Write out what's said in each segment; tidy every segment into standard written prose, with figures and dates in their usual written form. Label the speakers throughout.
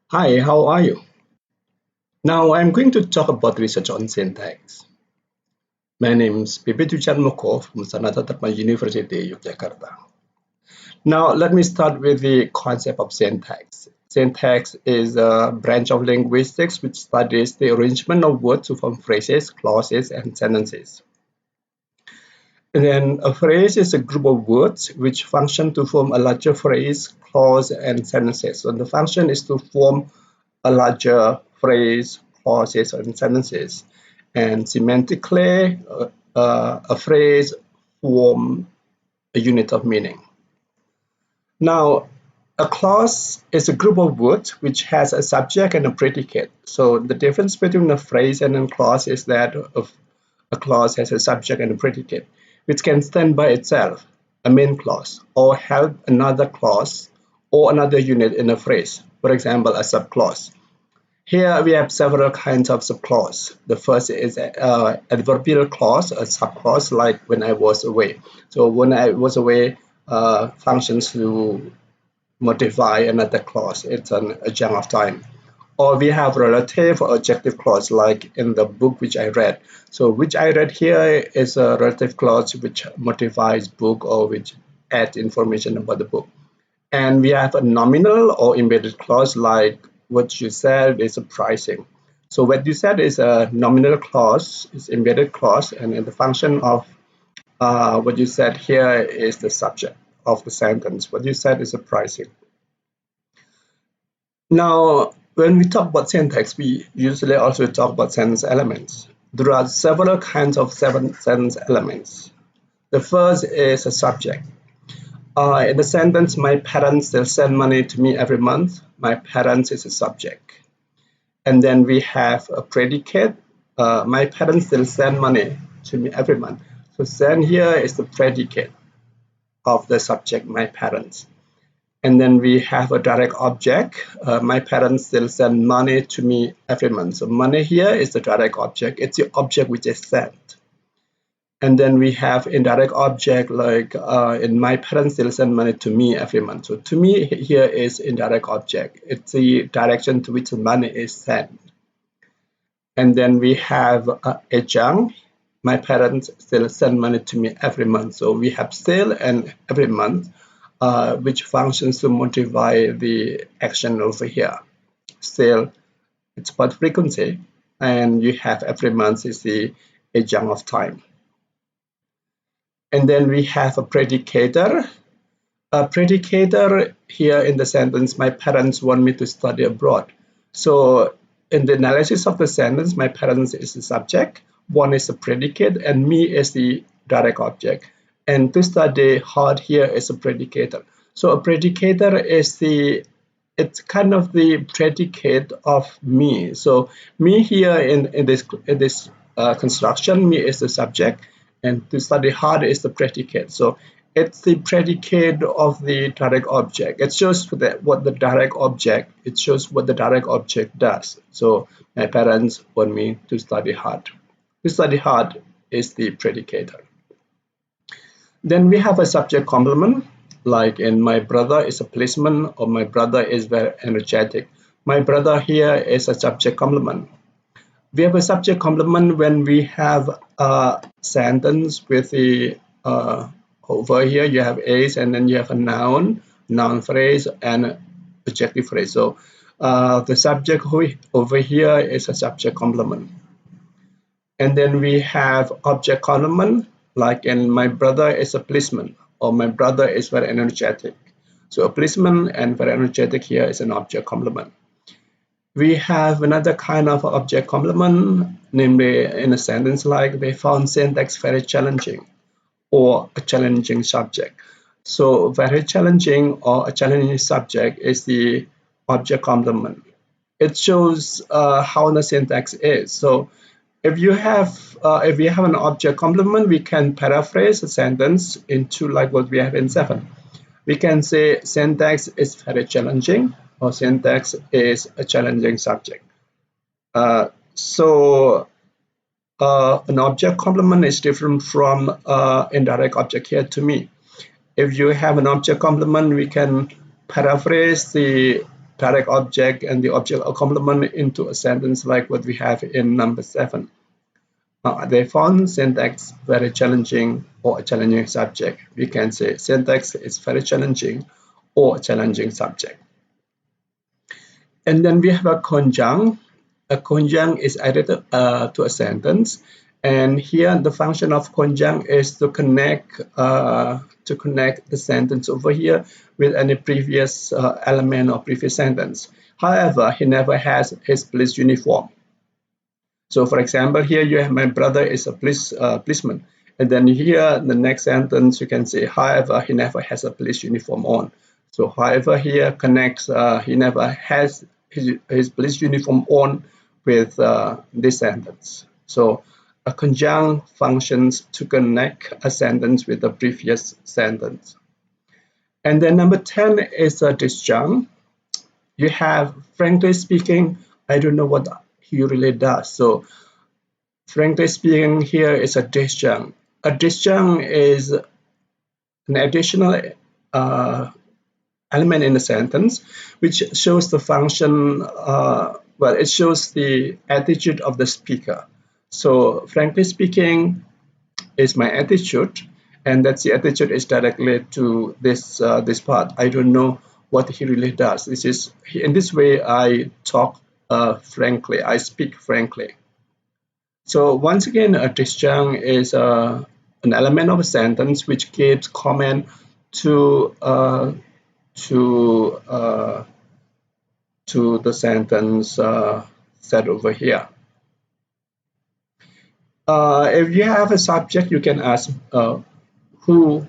Speaker 1: Hi, how are you? Now I'm going to talk about research on syntax. My name is Moko from Sanata Dharma University, Yogyakarta. Now let me start with the concept of syntax. Syntax is a branch of linguistics which studies the arrangement of words to form phrases, clauses, and sentences. And then a phrase is a group of words which function to form a larger phrase, clause, and sentences. So the function is to form a larger phrase, clauses, and sentences. And semantically, a phrase form a unit of meaning. Now, a clause is a group of words which has a subject and a predicate. So the difference between a phrase and a clause is that a clause has a subject and a predicate, which can stand by itself, a main clause, or help another clause or another unit in a phrase. For example, a subclause. Here we have several kinds of subclause. The first is adverbial clause, a subclause like when I was away. So when I was away functions to modify another clause. It's an adjunct of time. Or we have relative or adjective clause like in the book which I read. So which I read here is a relative clause which modifies book or which adds information about the book. And we have a nominal or embedded clause like what you said is a pricing. So what you said is a nominal clause, is embedded clause, and the function of what you said here is the subject of the sentence. What you said is a pricing. Now, when we talk about syntax, we usually also talk about sentence elements. There are several kinds of sentence elements. The first is a subject. In the sentence, my parents will send money to me every month. My parents is a subject. And then we have a predicate. My parents will send money to me every month. So send here is the predicate of the subject, my parents. And then we have a direct object. My parents will send money to me every month. So money here is the direct object. It's the object which is sent. And then we have indirect object like in my parents will send money to me every month. So to me here is indirect object. It's the direction to which the money is sent. And then we have adjunct. My parents still send money to me every month. So we have still and every month, which functions to modify the action over here. Still, it's about frequency, and you have every month is the adjunct of time. And then we have a predicator. A predicator here in the sentence, my parents want me to study abroad. So in the analysis of the sentence, my parents is the subject, one is the predicate, and me is the direct object. And to study hard here is a predicator. So a predicator is it's kind of the predicate of me. So me here in this construction, me is the subject, and to study hard is the predicate. So it's the predicate of the direct object. It shows what the direct object, it shows what the direct object does. So my parents want me to study hard. To study hard is the predicator. Then we have a subject complement, like in my brother is a policeman or my brother is very energetic. My brother here is a subject complement. We have a subject complement when we have a sentence with the over here you have is and then you have a noun phrase and adjective phrase. So the subject over here is a subject complement. And then we have object complement, like in my brother is a policeman or my brother is very energetic. So a policeman and very energetic here is an object complement. We have another kind of object complement, namely in a sentence like we found syntax very challenging or a challenging subject. So very challenging or a challenging subject is the object complement. It shows how the syntax is. So if you have an object complement, we can paraphrase a sentence into like what we have in 7. We can say syntax is very challenging or syntax is a challenging subject. So an object complement is different from indirect object here to me. If you have an object complement, we can paraphrase the direct object and the object or complement into a sentence like what we have in number 7. They found syntax very challenging or a challenging subject. We can say syntax is very challenging or a challenging subject. And then we have a conjunct. A conjunct is added to a sentence, and here the function of conjunct is to connect the sentence over here with any previous element or previous sentence. However, he never has his police uniform. So, for example, here you have my brother is a policeman, and then here the next sentence you can say, however, he never has a police uniform on. So, however, here connects he never has his police uniform on with this sentence. So a conjunct functions to connect a sentence with the previous sentence. And then number 10 is a disjunct. You have, frankly speaking, I don't know what he really does. So frankly speaking, here is a disjunct. A disjunct is an additional element in a sentence which shows the function, well, it shows the attitude of the speaker. So frankly speaking is my attitude, and that's the attitude is directly to this this part. I don't know what he really does. This is, in this way I talk frankly, I speak frankly. So once again, a disjunct is an element of a sentence which gives comment to the sentence set over here. If you have a subject, you can ask who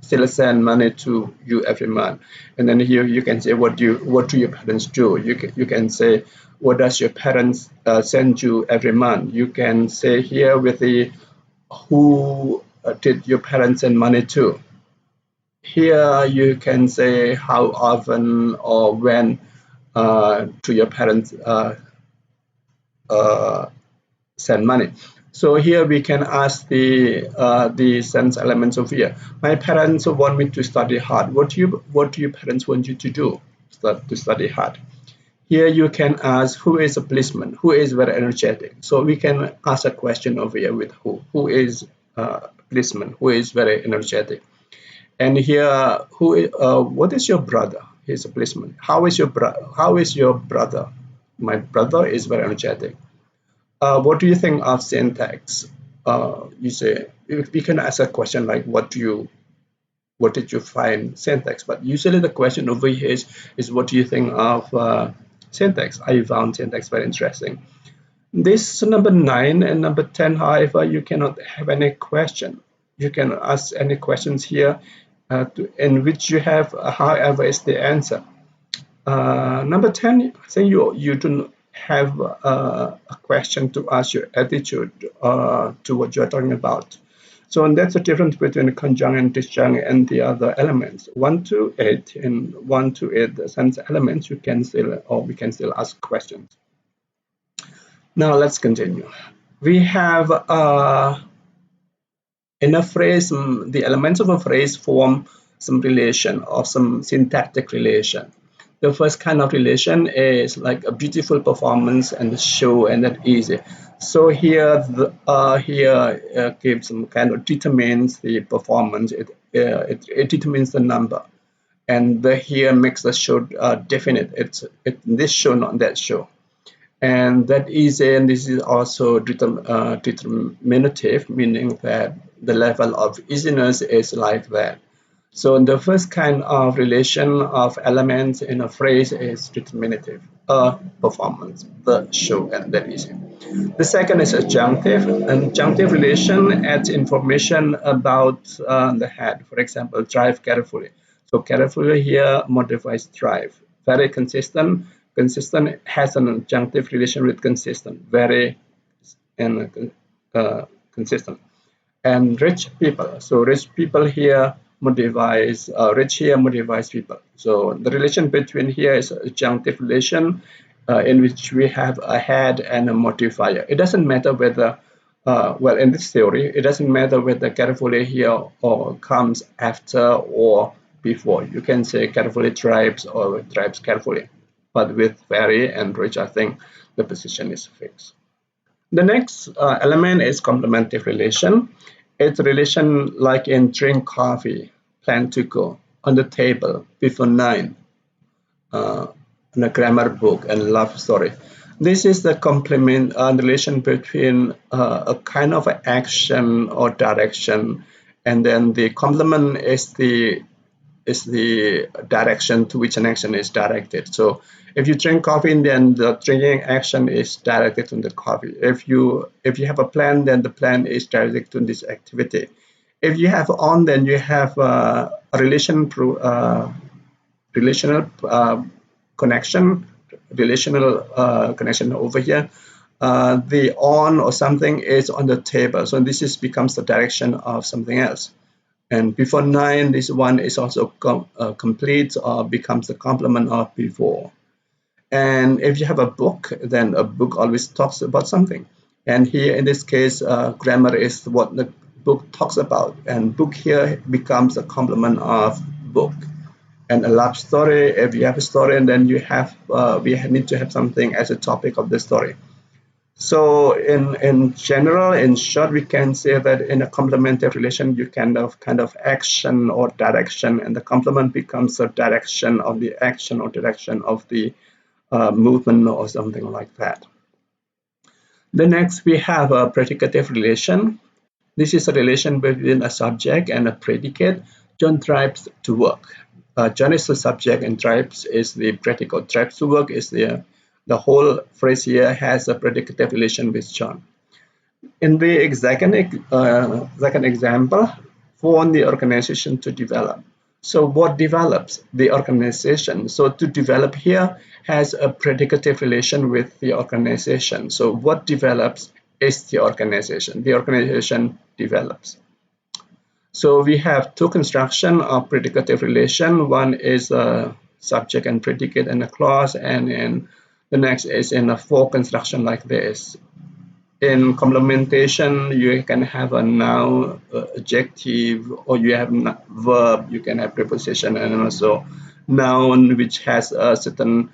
Speaker 1: still send money to you every month, and then here you can say what do your parents do. You can say what does your parents send you every month. You can say here with the who did your parents send money to. Here you can say how often or when to your parents send money. So here we can ask the sense elements of here. My parents want me to study hard. What do your parents want you to do? To study hard. Here you can ask who is a policeman, who is very energetic. So we can ask a question over here with who is a policeman, who is very energetic. And here, what is your brother? He's a policeman. How is your brother? My brother is very energetic. What do you think of syntax? You say we can ask a question like what did you find syntax? But usually the question over here is what do you think of syntax? I found syntax very interesting. This number 9 and number 10, however, you cannot have any question. You can ask any questions here in which you have however is the answer. Number 10, I think you don't have a question to ask your attitude to what you're talking about. So and that's the difference between the conjunct and disjunct and the other elements. 1 to 8 and 1 to 8 the sense elements, you can still, or we can still ask questions. Now let's continue. We have in a phrase, the elements of a phrase form some relation or some syntactic relation. The first kind of relation is like a beautiful performance and show, and that easy. So here, gives some kind of determines the performance. It determines the number, and the here makes the show definite. It's this show, not that show. And that is, and this is also determinative, meaning that the level of easiness is like that. So the first kind of relation of elements in a phrase is determinative, performance, the show, and that is. The second is adjunctive. An adjunctive relation adds information about the head. For example, drive carefully. So carefully here modifies drive. Very consistent. Consistent has an adjunctive relation with consistent, very and consistent. And rich people. So rich people here modifies rich here modifies people. So the relation between here is adjunctive relation in which we have a head and a modifier. It doesn't matter whether well, in this theory, it doesn't matter whether carefully here or comes after or before. You can say carefully drives or drives carefully. but with very and rich, I think the position is fixed. The next element is complementary relation. It's a relation like in drink coffee, plan to go, on the table, before 9, in a grammar book, and love story. This is the complement relation between a kind of action or direction, and then the complement is the direction to which an action is directed. So if you drink coffee, then the drinking action is directed to the coffee. If you have a plan, then the plan is directed to this activity. If you have on, then you have a relational connection, connection over here. The on or something is on the table, so this becomes the direction of something else. And before 9, this one is also complete or becomes the complement of before. And if you have a book, then a book always talks about something. And here in this case, grammar is what the book talks about. And book here becomes a complement of book. And a love story, if you have a story, and then you have we need to have something as a topic of the story. So in general, in short, we can say that in a complementary relation, you kind of action or direction, and the complement becomes a direction of the action or direction of the movement or something like that. The next, we have a predicative relation. This is a relation between a subject and a predicate. John drives to work. John is the subject and drives is the predicate. Drives to work is the whole phrase here has a predicative relation with John. In the second example, want the organization to develop. So what develops? The organization. So to develop here has a predicative relation with the organization. So what develops is the organization. The organization develops. So we have two construction of predicative relation. One is a subject and predicate and a clause, and the next is in a for construction like this. In complementation, you can have a noun, adjective, or you have verb, you can have preposition, and also noun which has a certain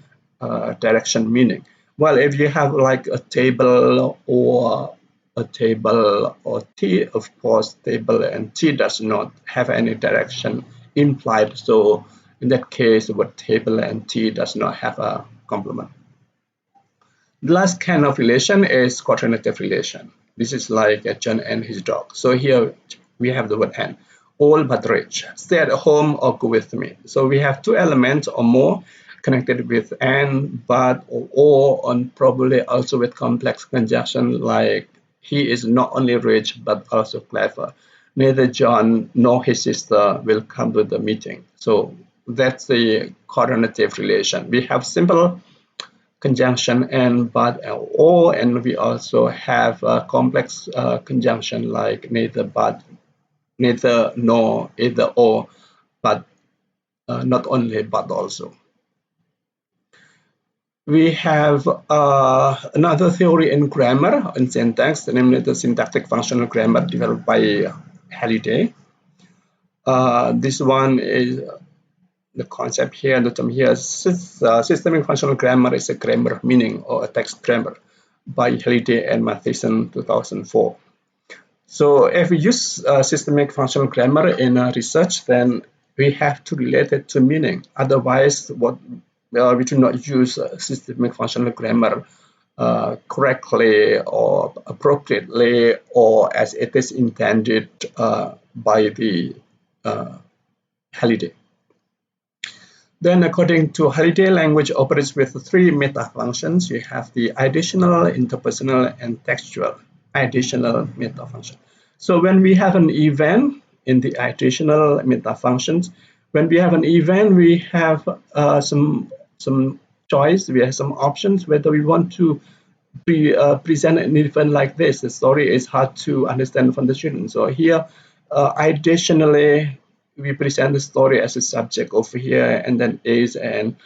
Speaker 1: direction meaning. Well, if you have like a table or T, of course, table and T does not have any direction implied. So in that case, what table and T does not have a complement. The last kind of relation is quaternative relation. This is like a John and his dog. So here we have the word and. Old but rich. Stay at home or go with me. So we have two elements or more connected with and, but, or, and probably also with complex conjunction like he is not only rich but also clever. Neither John nor his sister will come to the meeting. So that's the quaternative relation. We have simple conjunction and, but, or, and we also have a complex conjunction like neither, but, neither, nor, either, or, but, not only, but also. We have another theory in grammar and syntax, namely the syntactic functional grammar developed by Halliday. This one is the concept here, the term here, systemic functional grammar is a grammar of meaning or a text grammar by Halliday and Matheson 2004. So if we use systemic functional grammar in research, then we have to relate it to meaning. Otherwise, we do not use systemic functional grammar correctly or appropriately or as it is intended by the Halliday. Then according to Halliday, language operates with three meta functions. You have the additional, interpersonal, and textual. Additional meta function. So when we have an event in the additional meta functions, when we have an event, we have some choice, we have some options whether we want to present an event like this. The story is hard to understand from the student. So here, additionally, we present the story as a subject over here, and then is and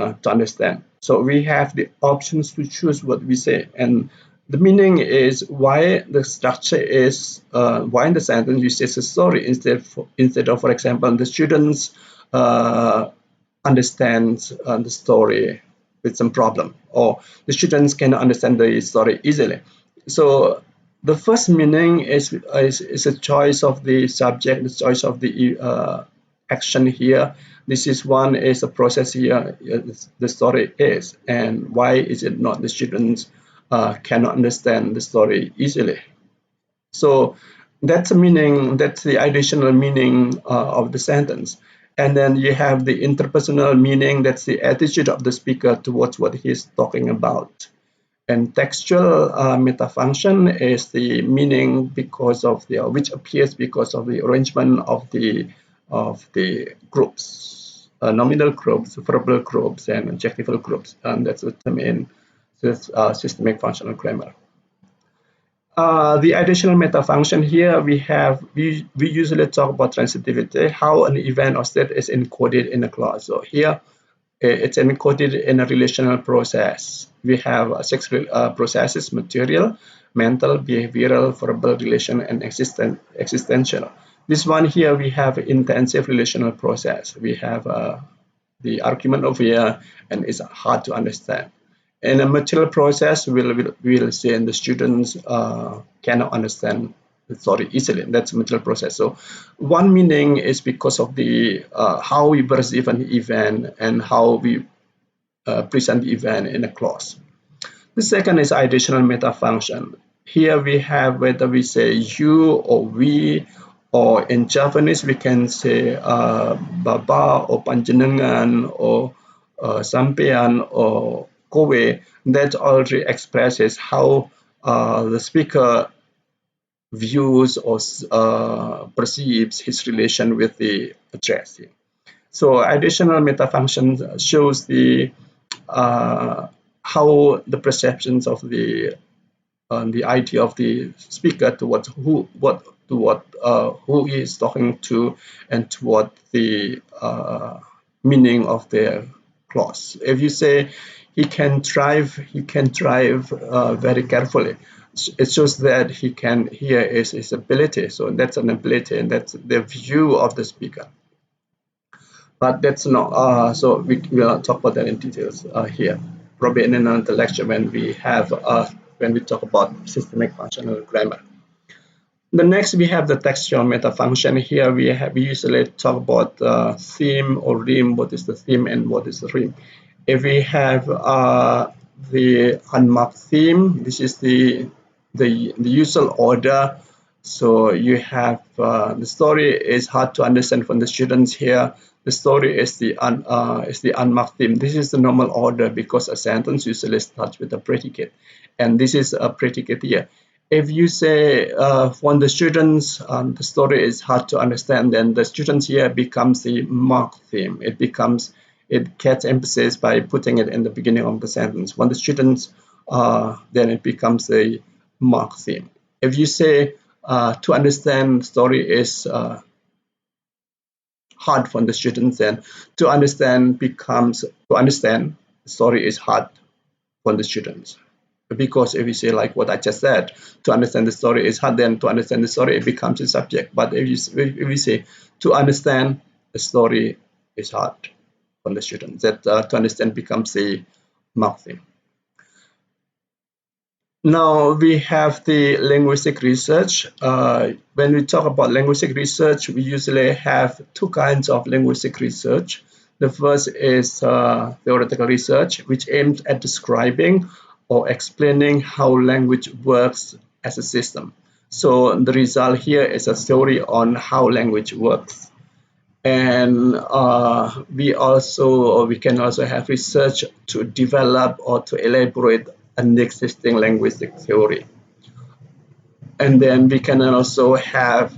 Speaker 1: to understand. So we have the options to choose what we say, and the meaning is why the structure is why in the sentence you say a story instead of, for example, the students understand the story with some problem, or the students cannot understand the story easily. So the first meaning is a choice of the subject, the choice of the action here. This is one is a process here, the story is, and why is it not the students cannot understand the story easily. So that's a meaning, that's the additional meaning of the sentence. And then you have the interpersonal meaning, that's the attitude of the speaker towards what he's talking about. And textual metafunction is the meaning because of the which appears because of the arrangement of the groups, nominal groups, verbal groups, and adjectival groups, and that's the term in this systemic functional grammar. The additional metafunction here we usually talk about transitivity, how an event or state is encoded in a clause. So here it's encoded in a relational process. We have six processes: material, mental, behavioral, verbal, relation, and existential. This one here we have intensive relational process. We have the argument over here, and it's hard to understand. In a material process, we'll say, and the students cannot understand the story easily. That's a material process. So one meaning is because of the how we perceive an event and how we present the event in a clause. The second is additional metafunction. Here we have whether we say you or we, or in Japanese we can say baba or panjenengan or sampean or kowe. That already expresses how the speaker views or perceives his relation with the addressee. So additional metafunction shows the how the perceptions of the idea of the speaker towards who he is talking to, and toward the meaning of their clause. If you say he can drive very carefully, it shows that he can hear is his ability. So that's an ability, and that's the view of the speaker. But that's not so we will talk about that in details here, probably in another lecture when we have when we talk about systemic functional grammar. The next we have the textual metafunction. Here we usually talk about theme or rhyme. What is the theme and what is the rhyme? If we have the unmarked theme, this is the usual order. So you have the story is hard to understand from the students here. The story is the unmarked theme. This is the normal order because a sentence usually starts with a predicate, and this is a predicate here. If you say for the students the story is hard to understand, then the students here becomes the marked theme. It gets emphasis by putting it in the beginning of the sentence. When the students then it becomes a marked theme. If you say to understand story is hard for the students, then to understand becomes to understand story is hard for the students. Because if you say like what I just said, to understand the story is hard, then to understand the story it becomes a subject. But if you say to understand the story is hard for the students, that to understand becomes the marked theme. Now we have the linguistic research. When we talk about linguistic research, we usually have two kinds of linguistic research. The first is theoretical research, which aims at describing or explaining how language works as a system. So the result here is a theory on how language works. And we can also have research to develop or to elaborate an existing linguistic theory. And then we can also have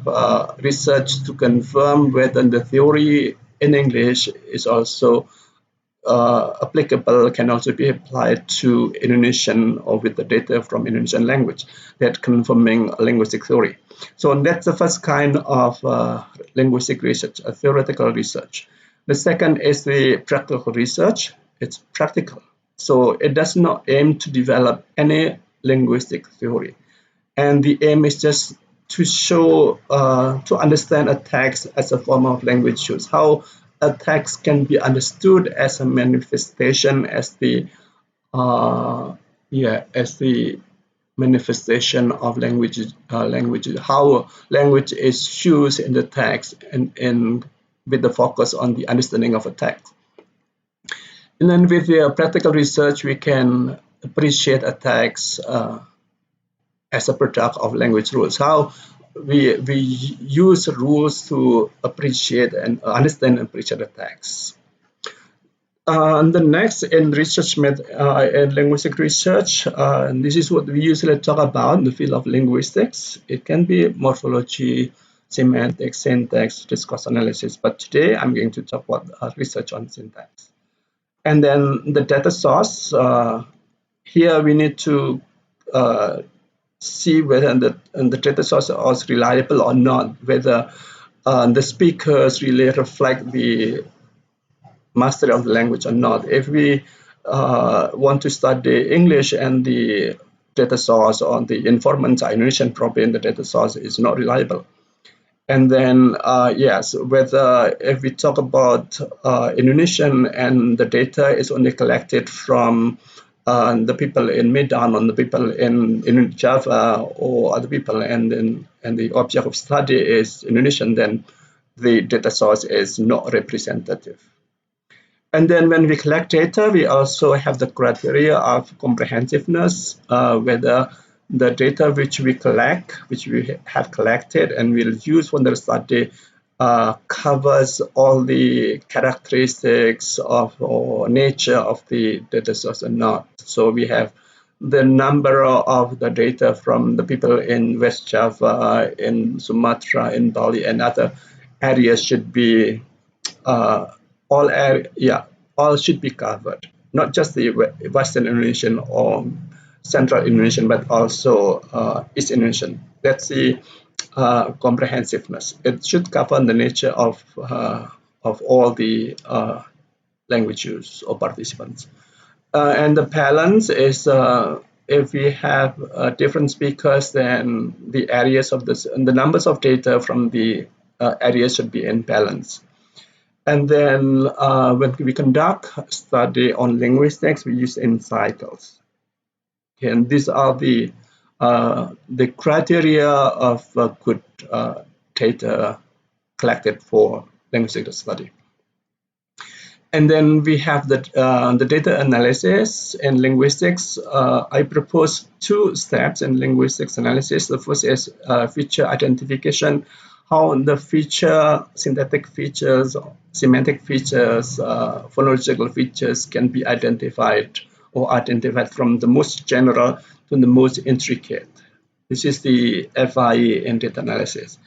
Speaker 1: research to confirm whether the theory in English is also applicable, can also be applied to Indonesian or with the data from Indonesian language, that confirming a linguistic theory. So that's the first kind of linguistic research, a theoretical research. The second is the practical research. It's practical. So it does not aim to develop any linguistic theory. And the aim is just to show, to understand a text as a form of language shows how a text can be understood as a manifestation, as the as the manifestation of language, how language is used in the text, and with the focus on the understanding of a text. And then with the practical research, we can appreciate a text as a product of language rules. How we use rules to appreciate and understand and appreciate the text. And the next in in linguistic research, this is what we usually talk about in the field of linguistics. It can be morphology, semantics, syntax, discourse analysis. But today I'm going to talk about research on syntax. And then the data source. Here we need to see whether the data source is reliable or not, whether the speakers really reflect the mastery of the language or not. If we want to study English and the data source or the informants are Indonesian, probably in the data source is not reliable. And then, yes, whether if we talk about Indonesian and the data is only collected from the people in Medan, or the people in Java, or other people, and the object of study is Indonesian, then the data source is not representative. And then when we collect data, we also have the criteria of comprehensiveness, whether the data which we collect, which we have collected and will use for the study, covers all the characteristics of or nature of the data source or not. So we have the number of the data from the people in West Java, in Sumatra, in Bali, and other areas should be all should be covered, not just the Western Indonesian or Central Indonesian, but also East Indonesian. That's the comprehensiveness. It should cover the nature of all the language use or participants. And the balance is if we have different speakers, then the areas of this and the numbers of data from the areas should be in balance. And then when we conduct a study on linguistics, we use in cycles. Okay, and these are the criteria of good data collected for linguistic study. And then we have the data analysis in linguistics. I propose two steps in linguistics analysis. The first is feature identification, how the feature, syntactic features, semantic features, phonological features can be identified from the most general to the most intricate. This is the FIE in data analysis.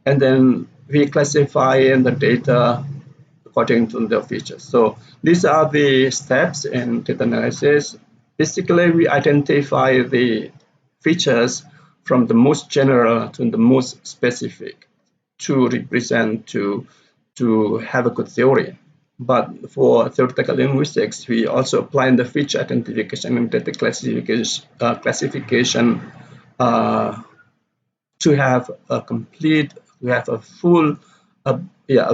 Speaker 1: And then we classify the data according to the features. So these are the steps in data analysis. Basically, we identify the features from the most general to the most specific to represent, to have a good theory. But for theoretical linguistics, we also apply the feature identification and data classification to have a complete, we have a full, a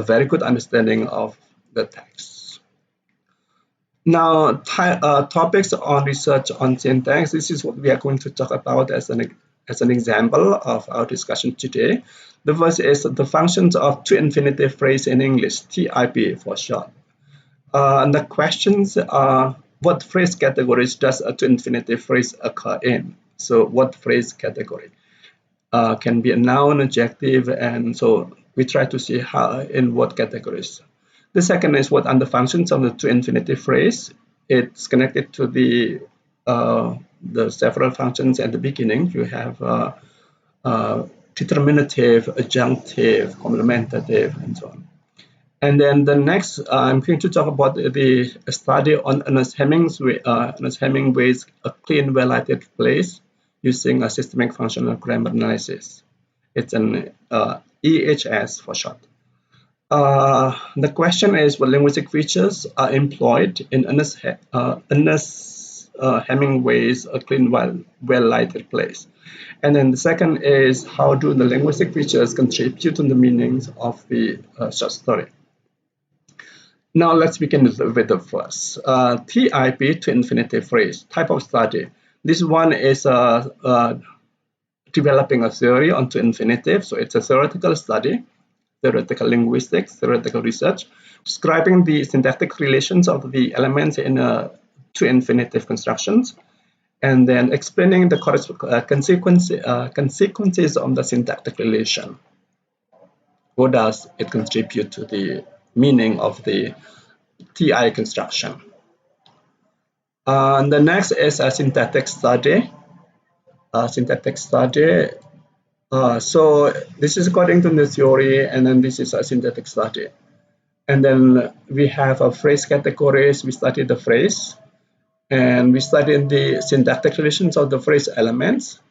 Speaker 1: very good understanding of the text. Now, topics on research on syntax. This is what we are going to talk about as an example of our discussion today. The first is the functions of to-infinitive phrase in English, TIP for short. And the questions are, what phrase categories does a to-infinitive phrase occur in? So what phrase category? Can be a noun, adjective, and so we try to see how in what categories. The second is what are the functions of the to-infinitive phrase. It's connected to the several functions at the beginning. You have determinative, adjunctive, complementative, and so on. And then the next, I'm going to talk about the study on Ernest Hemingway's A Clean, Well-Lighted Place using a systemic functional grammar analysis. It's an EHS for short. The question is what linguistic features are employed in Ernest Hemingway's A Clean, Well-Lighted Place. And then the second is how do the linguistic features contribute to the meanings of the short story. Now let's begin with the first. TIP, to infinitive phrase, type of study. This one is developing a theory on to infinitive. So it's a theoretical study, theoretical linguistics, theoretical research, describing the syntactic relations of the elements in to infinitive constructions, and then explaining the consequences of the syntactic relation. What does it contribute to the meaning of the TI construction? And the next is a syntactic study. Syntactic study. So this is according to the theory, and then this is a syntactic study. And then we have a phrase categories. We study the phrase, and we study the syntactic relations of the phrase elements.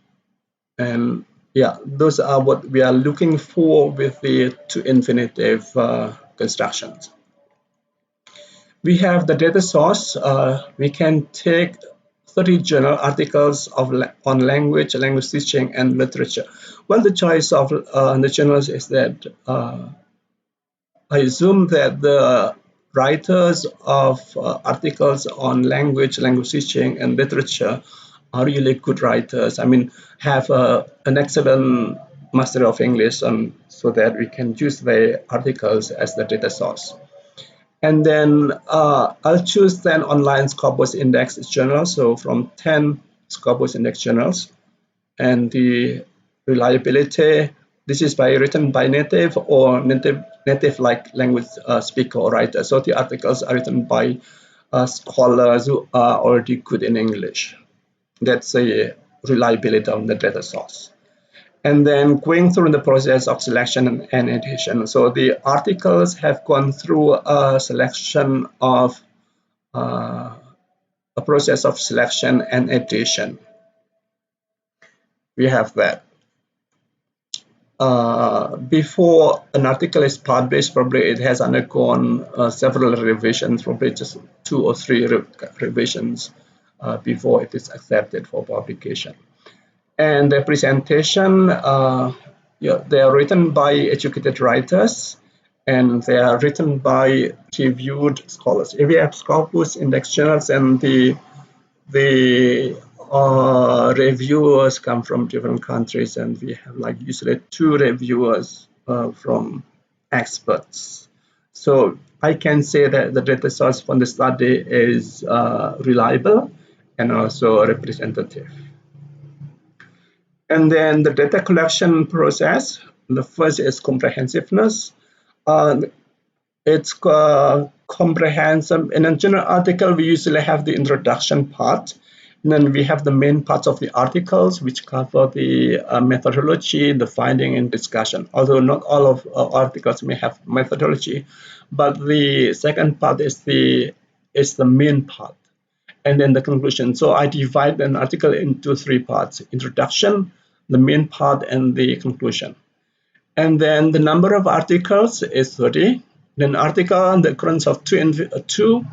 Speaker 1: And yeah, those are what we are looking for with the to infinitive constructions. We have the data source. We can take 30 journal articles on language, language teaching, and literature. Well, the choice of the journals is that I assume that the writers of articles on language, language teaching, and literature are really good writers. I mean, have an excellent master of English, so that we can use the articles as the data source. And then I'll choose 10 online Scopus Index journals, so from 10 Scopus Index journals. And the reliability, this is written by native or native like language speaker or writer. So the articles are written by scholars who are already good in English. That's a reliability of the data source. And then going through the process of selection and edition. So the articles have gone through a selection of a process of selection and edition. We have that. Before an article is published, probably it has undergone several revisions, probably just 2 or 3 revisions before it is accepted for publication. And the presentation, they are written by educated writers, and they are written by reviewed scholars. If we have Scopus Index journals, and the reviewers come from different countries, and we have like usually 2 reviewers from experts. So I can say that the data source from the study is reliable and also representative. And then the data collection process, the first is comprehensiveness. It's comprehensive. In a general article, we usually have the introduction part. And then we have the main parts of the articles, which cover the methodology, the finding, and discussion. Although not all of articles may have methodology, but the second part is the main part, and then the conclusion. So I divide an article into 3 parts: introduction, the main part, and the conclusion. And then the number of articles is 30. Then article, the occurrence of to,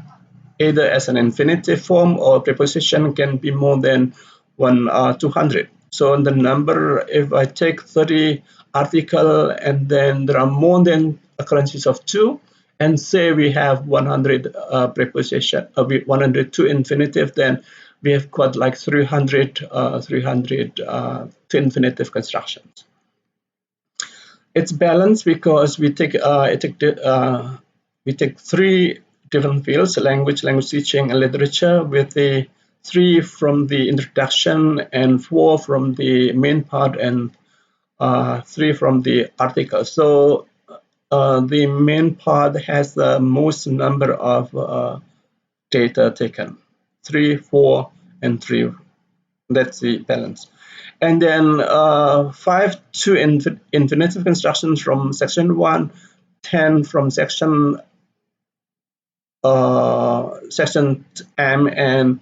Speaker 1: either as an infinitive form or preposition, can be more than 200. So the number, if I take 30 article and then there are more than occurrences of to, and say we have 100 preposition, 100 to infinitive, then we have got like 300 to infinitive constructions. It's balanced because we take 3 different fields: language, language teaching, and literature, with the 3 from the introduction and 4 from the main part, and 3 from the article. So the main part has the most number of data taken: 3, 4, and 3. That's the balance. And then 5 to infinitive constructions from section 1, 10 from section M, and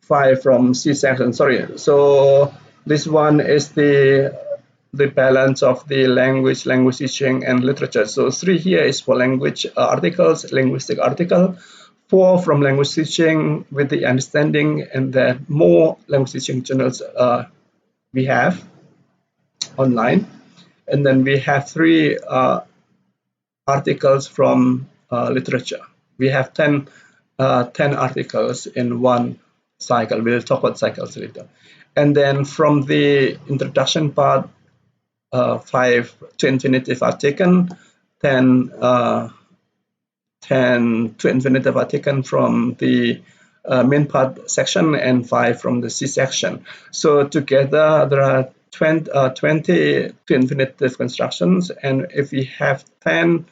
Speaker 1: 5 from C section. Sorry. So this one is the balance of the language, language teaching, and literature. So 3 here is for language articles, linguistic article. 4 from language teaching with the understanding, and then more language teaching journals we have online. And then we have 3 articles from literature. We have 10 articles in one cycle. We'll talk about cycles later. And then from the introduction part, 5 to infinitive are taken, 10 to infinitive are taken from the main part section, and 5 from the C section. So together there are 20 to infinitive constructions, and if we have 10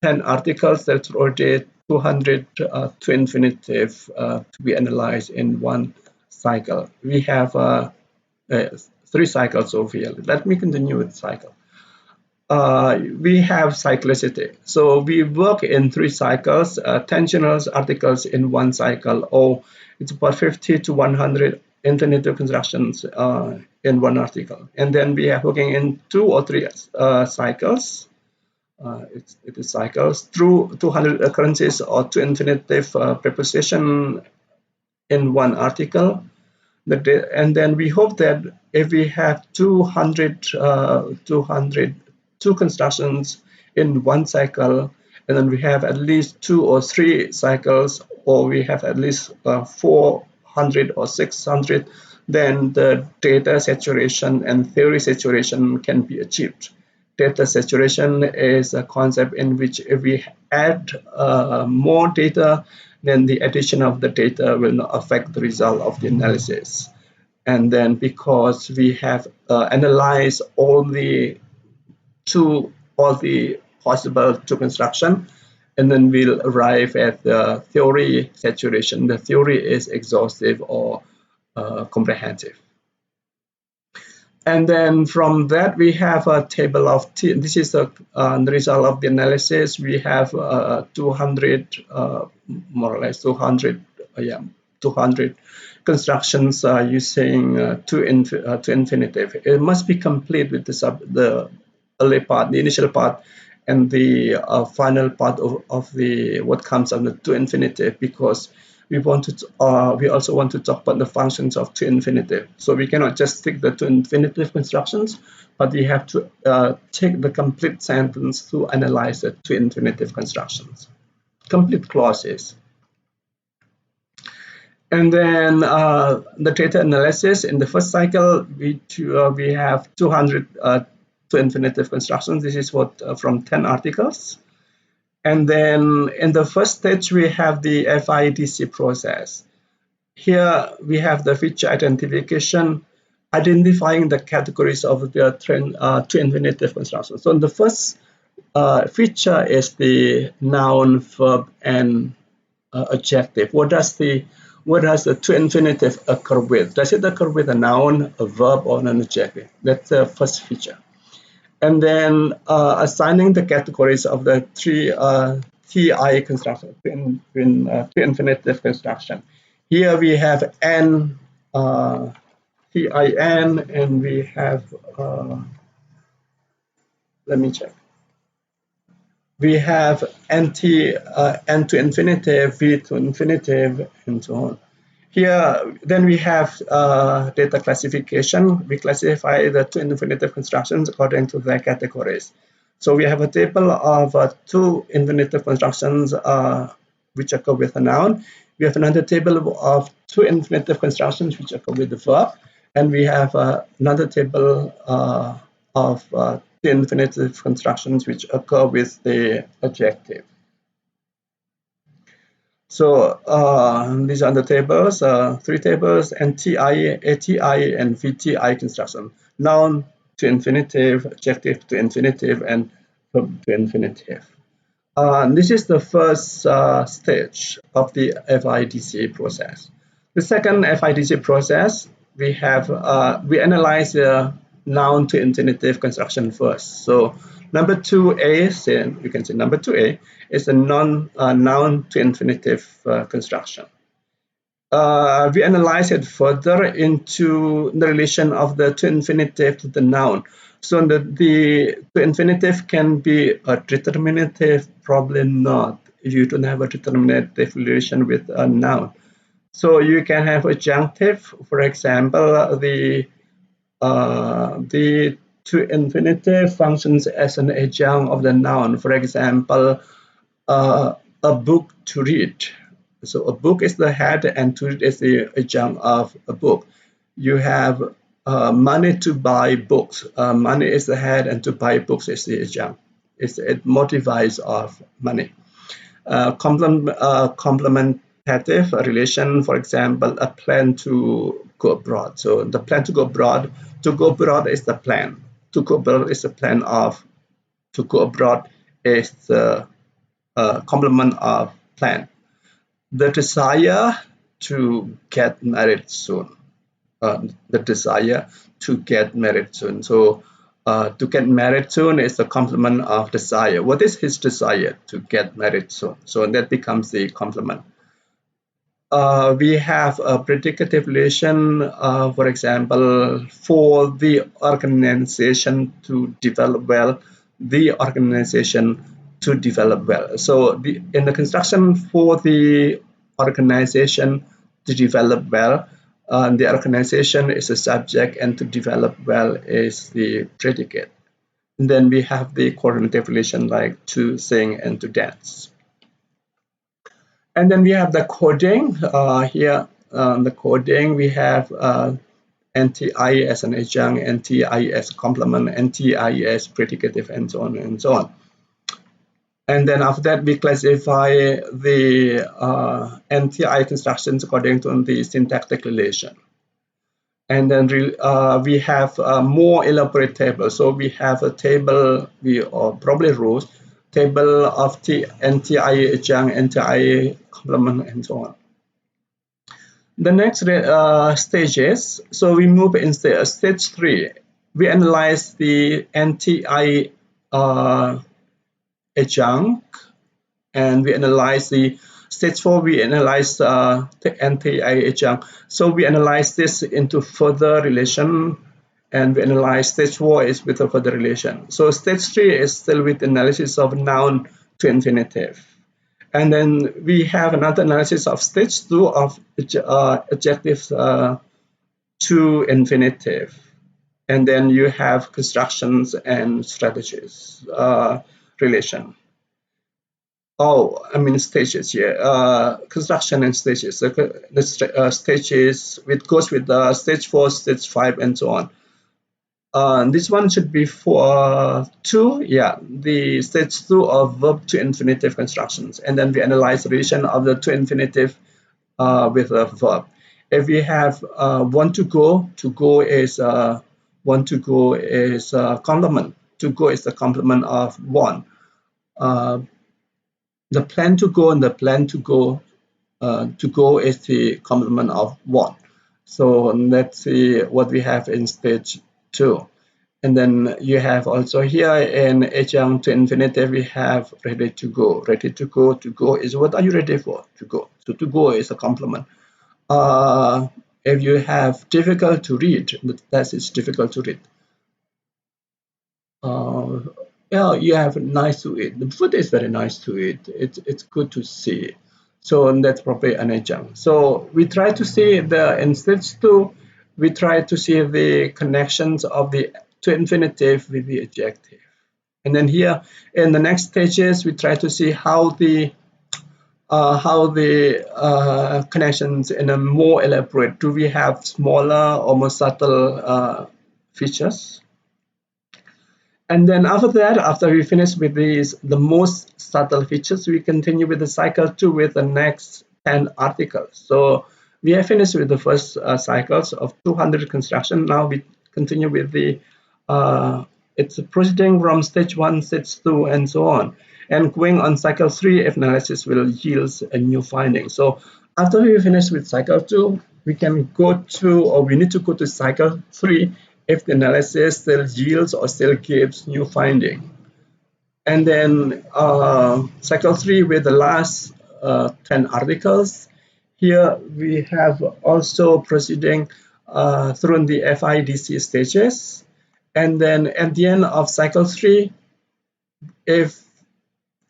Speaker 1: articles, that's already 200 to infinitive to be analyzed in one cycle. We have 3 cycles over here. Let me continue with the cycle. We have cyclicity. So we work in 3 cycles, 10 general articles in one cycle, or it's about 50 to 100 infinitive constructions in one article. And then we are working in 2 or 3 cycles. It is cycles through 200 occurrences or to infinitive preposition in one article. And then we hope that if we have 200 two constructions in one cycle, and then we have at least 2 or 3 cycles, or we have at least 400 or 600, then the data saturation and theory saturation can be achieved. Data saturation is a concept in which if we add more data, then the addition of the data will not affect the result of the analysis. And then because we have analyzed all the possible two construction, and then we'll arrive at the theory saturation. The theory is exhaustive or comprehensive. And then from that we have a table of this is the result of the analysis. We have 200 more or less 200 constructions using to infinitive. It must be complete with the early part, the initial part, and the final part of the what comes under to infinitive, because we also want to talk about the functions of to infinitive. So we cannot just take the to infinitive constructions, but we have to take the complete sentence to analyze the to infinitive constructions, complete clauses. And then the data analysis in the first cycle, we have 200 to infinitive constructions. This is what from 10 articles. And then in the first stage, we have the FIDC process. Here we have the feature identification, identifying the categories of the to infinitive construction. So the first feature is the noun, verb, and adjective. What does the to infinitive occur with? Does it occur with a noun, a verb, or an adjective? That's the first feature. And then assigning the categories of the three TI construction, to infinitive construction. Here we have N, TIN, and we have, let me check. We have N to infinitive, V to infinitive, and so on. Here, then we have data classification. We classify the to infinitive constructions according to their categories. So we have a table of to infinitive constructions which occur with a noun. We have another table of to infinitive constructions which occur with the verb. And we have another table of to infinitive constructions which occur with the adjective. So these are the tables, 3 tables: NTI, ATI, and VTI construction. Noun to infinitive, adjective to infinitive, and verb to infinitive. This is the first stage of the FIDC process. The second FIDC process, we analyze the noun to infinitive construction first. So number 2A, you can say number 2A is a noun to infinitive construction. We analyze it further into the relation of the to infinitive to the noun. So the to infinitive can be a determinative, probably not. You don't have a determinative relation with a noun. So you can have adjunctive, for example, the to infinitive functions as an adjunct of the noun. For example, a book to read. So a book is the head and to read is the adjunct of a book. You have money to buy books. Money is the head and to buy books is the adjunct. It motivates of money. Complementative relation, for example, a plan to go abroad. So the plan to go abroad is the plan. To go abroad is the plan of, to go abroad is the complement of plan. The desire to get married soon. The desire to get married soon. So to get married soon is the complement of desire. What is his desire? To get married soon. So that becomes the complement. We have a predicative relation, for example, for the organization to develop well, the organization to develop well. So in the construction for the organization to develop well, the organization is a subject and to develop well is the predicate. And then we have the coordinative relation like to sing and to dance. And then we have the coding. Here, the coding, we have NTI as an adjunct, NTI as a complement, NTI as predicative, and so on and so on. And then after that, we classify the NTI constructions according to the syntactic relation. And then we have a more elaborate table. So we have a table, or probably rules, table of the NTI adjunct, NTI complement, and so on. The next stages, so we move in stage 3. We analyze the NTI adjunct, and we analyze the stage 4. We analyze the NTI adjunct. So we analyze this into further relation, and we analyze stage 4 is with a further relation. So stage 3 is still with analysis of noun to infinitive. And then we have another analysis of stage 2 of adjectives to infinitive. And then you have constructions and strategies relation. Oh, I mean stages here. Construction and stages. The stages, it goes with stage 4, stage 5, and so on. This one should be for 2. Yeah, the stage 2 of verb to infinitive constructions. And then we analyze the relation of the to infinitive with a verb. If we have want to go is want to go is complement. To go is the complement of want. The plan to go and the plan to go is the complement of want. So let's see what we have in stage 2. And then you have also here in adjunct to infinitive, we have ready to go. Ready to go. To go is what are you ready for? To go. So to go is a complement. If you have difficult to read, that is difficult to read. Yeah, you have nice to eat. The food is very nice to eat. It's good to see. So that's probably an adjunct. So we try to see in stage 2, we try to see the connections of the to infinitive with the adjective. And then here in the next stages, we try to see how the connections in a more elaborate. Do we have smaller or more subtle features? And then after that, after we finish with the most subtle features, we continue with the cycle 2 with the next 10 articles. So we have finished with the first cycles of 200 construction. Now we continue with the it's proceeding from stage 1, stage 2, and so on. And going on cycle 3, if analysis will yield a new finding. So after we finish with cycle 2, we can go to, or we need to go to cycle 3 if the analysis still yields or still gives new finding. And then cycle 3 with the last 10 articles. Here we have also proceeding through the FIDC stages. And then at the end of cycle 3, if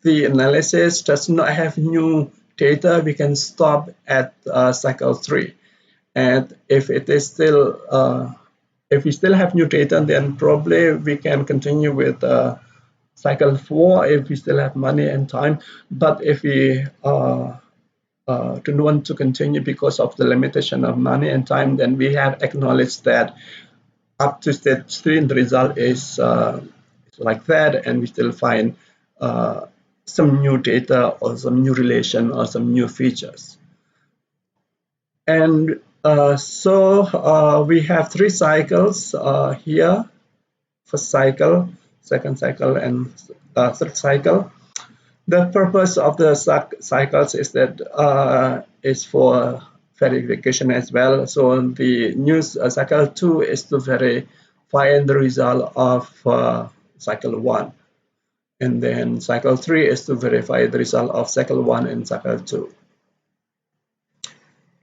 Speaker 1: the analysis does not have new data, we can stop at cycle 3. And if it is still if we still have new data, then probably we can continue with cycle 4 if we still have money and time. But if we don't want to continue because of the limitation of money and time, then we have acknowledged that up to stage 3 the result is like that, and we still find some new data or some new relation or some new features. And so we have 3 cycles here: first cycle, second cycle, and third cycle. The purpose of the cycles is that is for verification as well. So the new cycle 2 is to verify the result of cycle 1, and then cycle 3 is to verify the result of cycle 1 and cycle 2.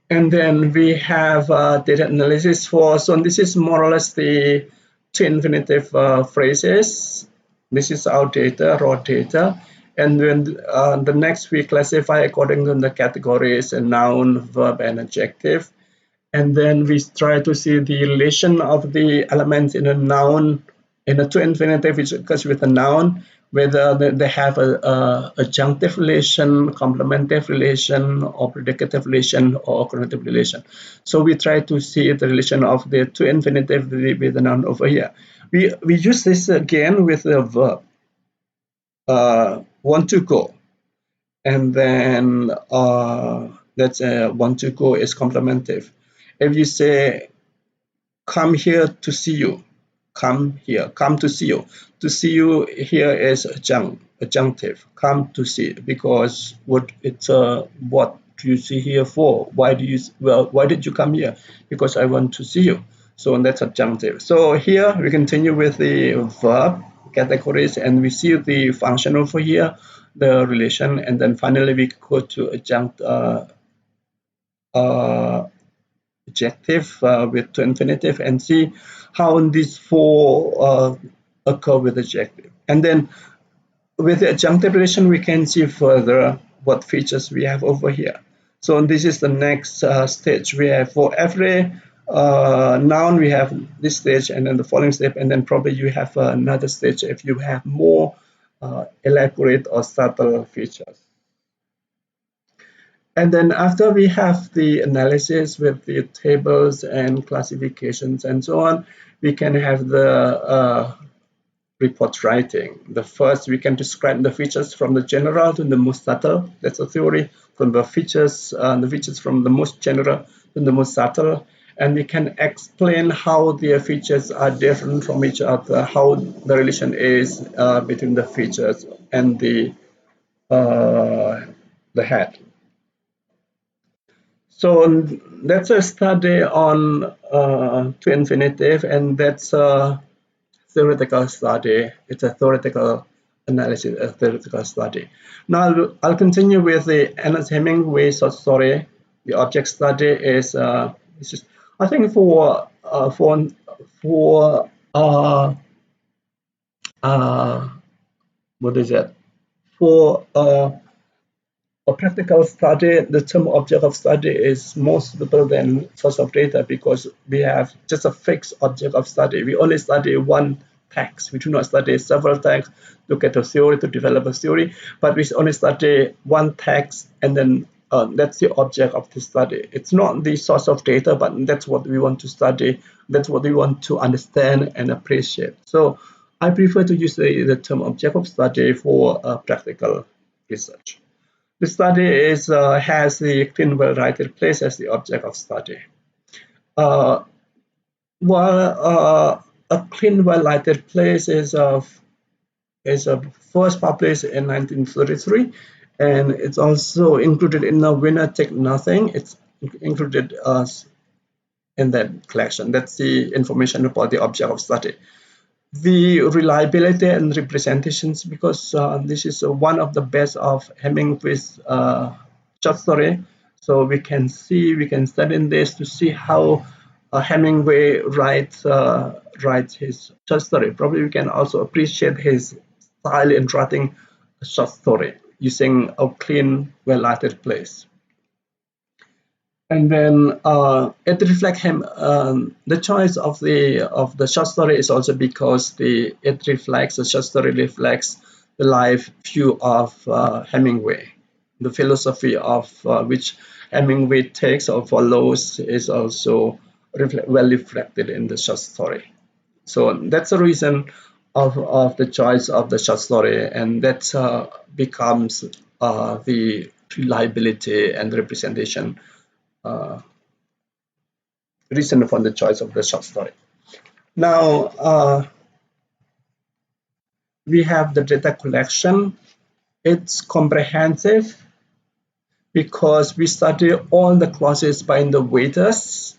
Speaker 1: And then we have data analysis for, so this is more or less the to-infinitive phrases. This is our data, raw data. And then the next we classify according to the categories: a noun, verb, and adjective. And then we try to see the relation of the elements in a noun, in a to-infinitive, which occurs with a noun, whether they have a adjunctive relation, complementive relation, or predicative relation, or cognitive relation. So we try to see the relation of the to-infinitive with the noun over here. We use this again with the verb. Want to go, and then that's want to go is complementive. If you say come here to see you, come here, come to see you here is adjunctive, come to see, because what do you see here for? Why did you come here? Because I want to see you. So that's adjunctive. So here we continue with the verb categories, and we see the function over here, the relation, and then finally we go to adjunct adjective with to infinitive, and see how these 4 occur with adjective. And then with the adjunctive relation we can see further what features we have over here. So this is the next stage. We have for every noun we have this stage, and then the following step, and then probably you have another stage if you have more elaborate or subtle features. And then after we have the analysis with the tables and classifications and so on, we can have the report writing. The first, we can describe the features from the general to the most subtle. That's a theory. From the features from the most general to the most subtle. And we can explain how their features are different from each other, how the relation is between the features and the head. So that's a study on to infinitive, and that's a theoretical study. It's a theoretical analysis, a theoretical study. Now I'll continue with the Ernest Hemingway short story. The object study is I think for what is it? For a practical study, the term object of study is more suitable than source of data, because we have just a fixed object of study. We only study one text. We do not study several texts to get a theory, to develop a theory, but we only study one text, and then that's the object of the study. It's not the source of data, but that's what we want to study. That's what we want to understand and appreciate. So I prefer to use the term object of study for practical research. The study has the clean, well-lighted place as the object of study. While a clean, well-lighted place is first published in 1933, and it's also included in the Winner Take Nothing. It's included in that collection. That's the information about the object of study. The reliability and representations, because this is one of the best of Hemingway's short story. So we can study this to see how Hemingway writes his short story. Probably we can also appreciate his style in writing a short story using a clean, well-lighted place. And then it reflects him. The choice of the short story is also because the short story reflects the life view of Hemingway. The philosophy of which Hemingway takes or follows is also well reflected in the short story. So that's the reason of the choice of the short story, and that becomes the reliability and representation reason for the choice of the short story. Now we have the data collection. It's comprehensive because we study all the clauses by the waiters,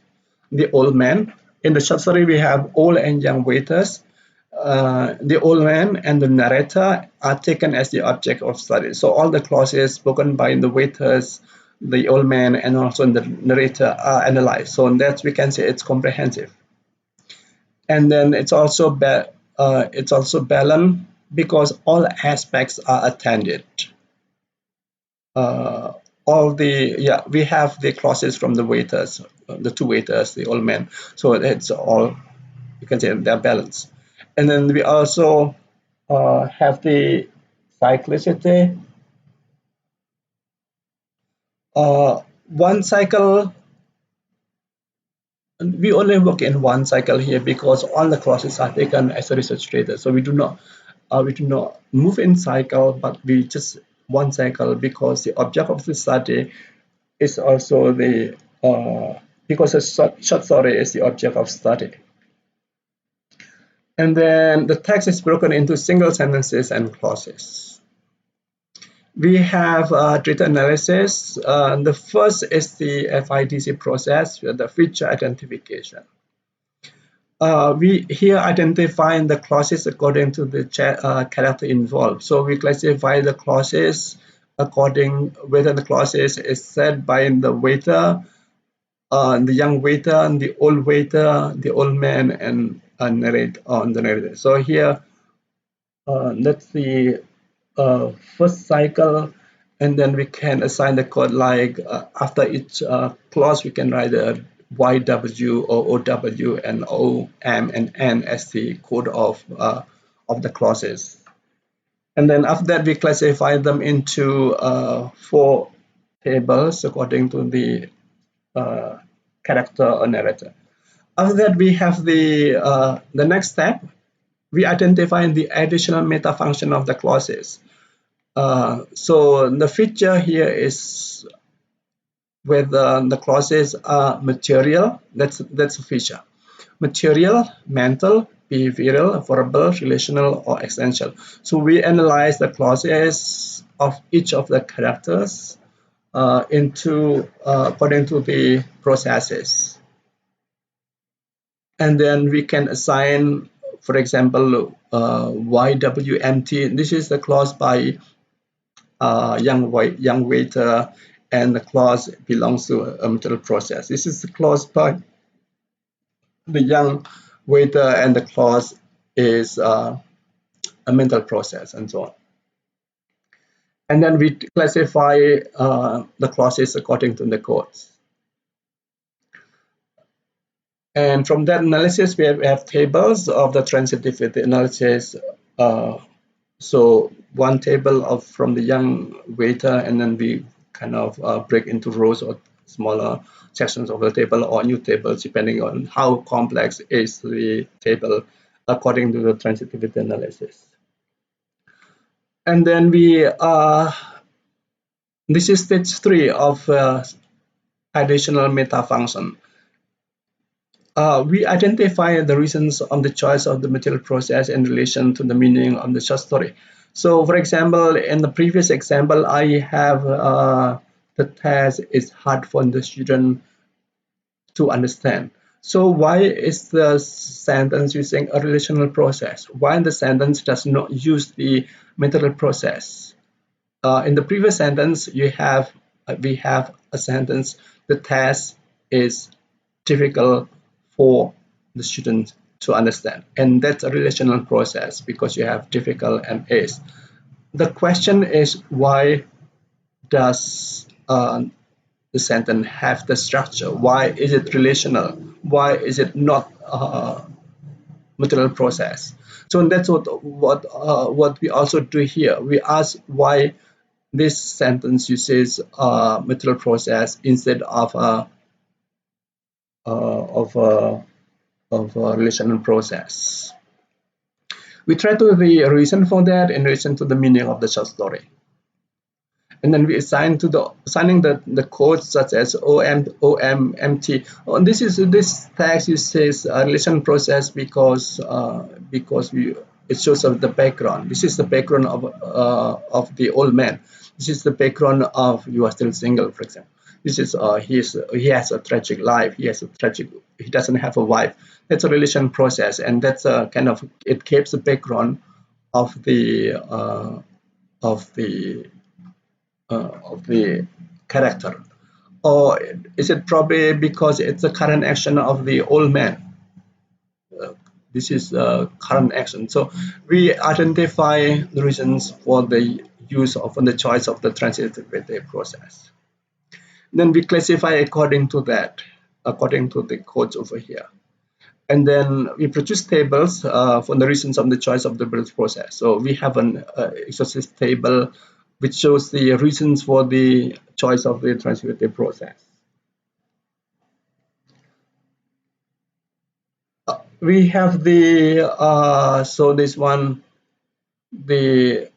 Speaker 1: the old man. In the short story, we have old and young waiters. The old man and the narrator are taken as the object of study. So all the clauses spoken by the waiters, the old man, and also the narrator are analyzed. So that we can say it's comprehensive. And then it's also balanced because all aspects are attended. All the we have the clauses from the waiters, the two waiters, the old man. So it's all, you can say they're balanced. And then we also have the cyclicity. One cycle, we only work in one cycle here because all the clauses are taken as a research data. So we do not move in cycle, but we just one cycle because the object of the study is also the because a short story is the object of study. And then the text is broken into single sentences and clauses. We have data analysis. The first is the FIDC process, the feature identification. We here identify the clauses according to the character involved. So we classify the clauses according whether the clauses is said by the waiter, the young waiter, the old waiter, the old man, and the narrator. So here, that's the first cycle, and then we can assign the code like after each clause we can write a YW or OW and OM and N as the code of the clauses. And then after that we classify them into 4 tables according to the character or narrator. After that we have the next step. We identify the additional meta function of the clauses. So the feature here is whether the clauses are material. That's a feature. Material, mental, behavioral, verbal, relational, or essential. So we analyze the clauses of each of the characters into according to the processes. And then we can assign, for example, YWMT. This is the clause by young waiter, and the clause belongs to a mental process. This is the clause by the young waiter, and the clause is a mental process, and so on. And then we classify the clauses according to the codes. And from that analysis, we have tables of the transitivity analysis. So one table from the young waiter, and then we kind of break into rows or smaller sections of the table or new tables depending on how complex is the table according to the transitivity analysis. And then this is stage 3 of additional meta function. We identify the reasons of the choice of the material process in relation to the meaning of the short story. So, for example, in the previous example, I have the test is hard for the student to understand. So, why is the sentence using a relational process? Why the sentence does not use the material process? In the previous sentence, we have a sentence. The test is difficult for the student to understand, and that's a relational process because you have difficult and is. The question is, why does the sentence have the structure? Why is it relational? Why is it not material process. So that's what we also do here. We ask why this sentence uses material process instead of of a relational process. We try to the reason for that in relation to the meaning of the short story. And then we assigning the codes such as OM, OM, MT. This text uses a relation process because it shows up the background. This is the background of the old man. This is the background of You Are Still Single, for example. This is he has a tragic life. He doesn't have a wife. That's a relation process, and that's a kind of it keeps the background of the of the character. Or is it probably because it's the current action of the old man? This is current action. So we identify the reasons for the use of and the choice of the transitive process. Then we classify according to that, according to the codes over here. And then we produce tables for the reasons of the choice of the build process. So we have an exhaustive table which shows the reasons for the choice of the transitive process. We have the so this one, the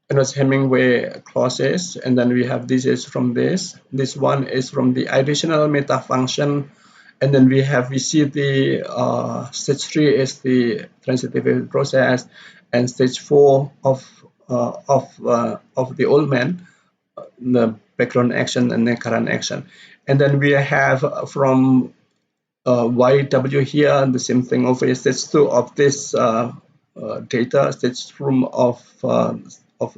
Speaker 1: Ernest Hemingway clauses, and then we have this is from this. This one is from the additional meta function, and then we see the stage 3 is the transitive process, and stage 4 of the old man, the background action and the current action. And then we have from YW here the same thing over here, stage 2 of this data, stage room of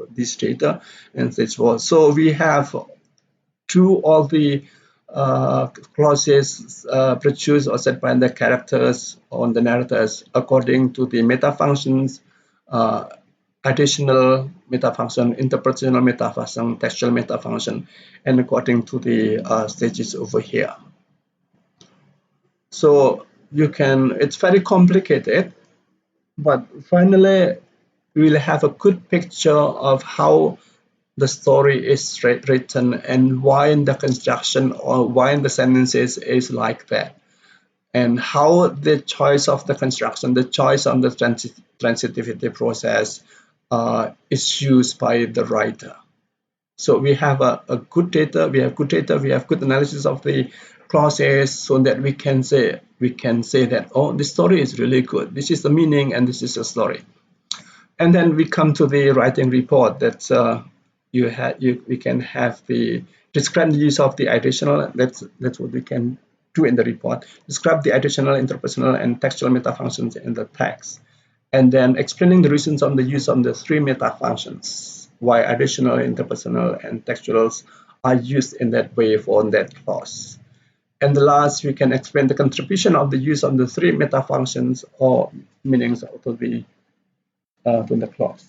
Speaker 1: this data, and stage 4. So we have all the clauses produced or set by the characters on the narrators according to the meta functions, additional meta function, interpersonal meta function, textual meta function, and according to the stages over here. So it's very complicated, but finally we will have a good picture of how the story is written and why in the construction or why in the sentences is like that, and how the choice of the construction, the choice of the transitivity process is used by the writer. So we have a good data, we have good analysis of the clauses, so that we can say that, oh, the story is really good. This is the meaning and this is the story. And then we come to the writing report that we can have the describe the use of the additional. That's what we can do in the report. Describe the additional, interpersonal, and textual meta functions in the text, and then explaining the reasons on the use of the 3 meta functions, why additional, interpersonal, and textuals are used in that way for that clause. And the last, we can explain the contribution of the use of the 3 meta functions or meanings to the clause.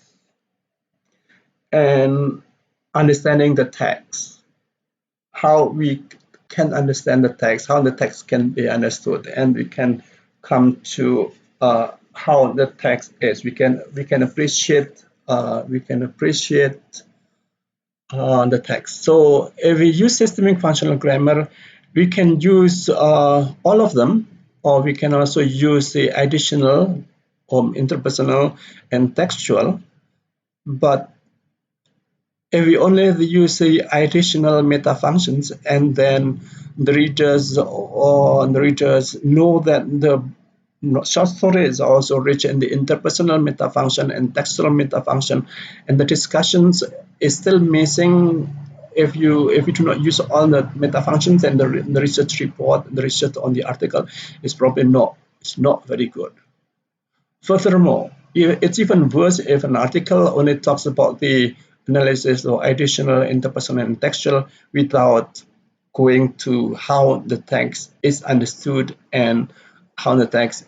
Speaker 1: And understanding the text, how we can understand the text, how the text can be understood, and we can come to how the text is. We can appreciate the text. So if we use systemic functional grammar, we can use all of them, or we can also use the additional or interpersonal and textual. But if we only use the additional meta functions, and then the readers know that the short story is also rich in the interpersonal meta function and textual meta function, and the discussions is still missing if you do not use all the meta functions, and the research report, the research on the article is probably not very good. Furthermore, it's even worse if an article only talks about the analysis or additional, interpersonal, and textual without going to how the text is understood and how the text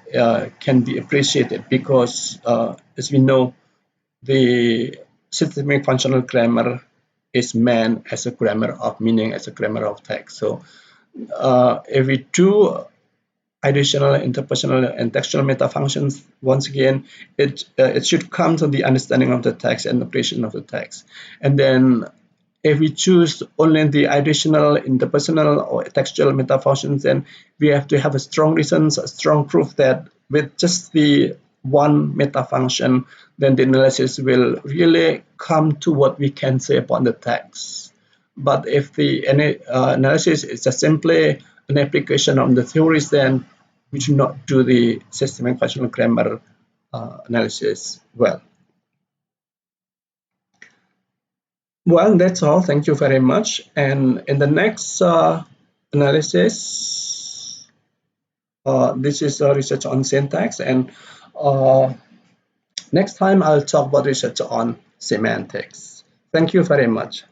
Speaker 1: can be appreciated. Because as we know, the systemic functional grammar is meant as a grammar of meaning, as a grammar of text. So if we do additional, interpersonal, and textual meta functions, once again, it should come to the understanding of the text and appreciation of the text. And then if we choose only the additional, interpersonal, or textual meta functions, then we have to have a strong reasons, a strong proof that with just the one meta function, then the analysis will really come to what we can say upon the text. But if the analysis is just simply an application on the theories, then we should not do the systematic functional grammar analysis well. Well, that's all. Thank you very much. And in the next analysis, this is research on syntax. And next time I'll talk about research on semantics. Thank you very much.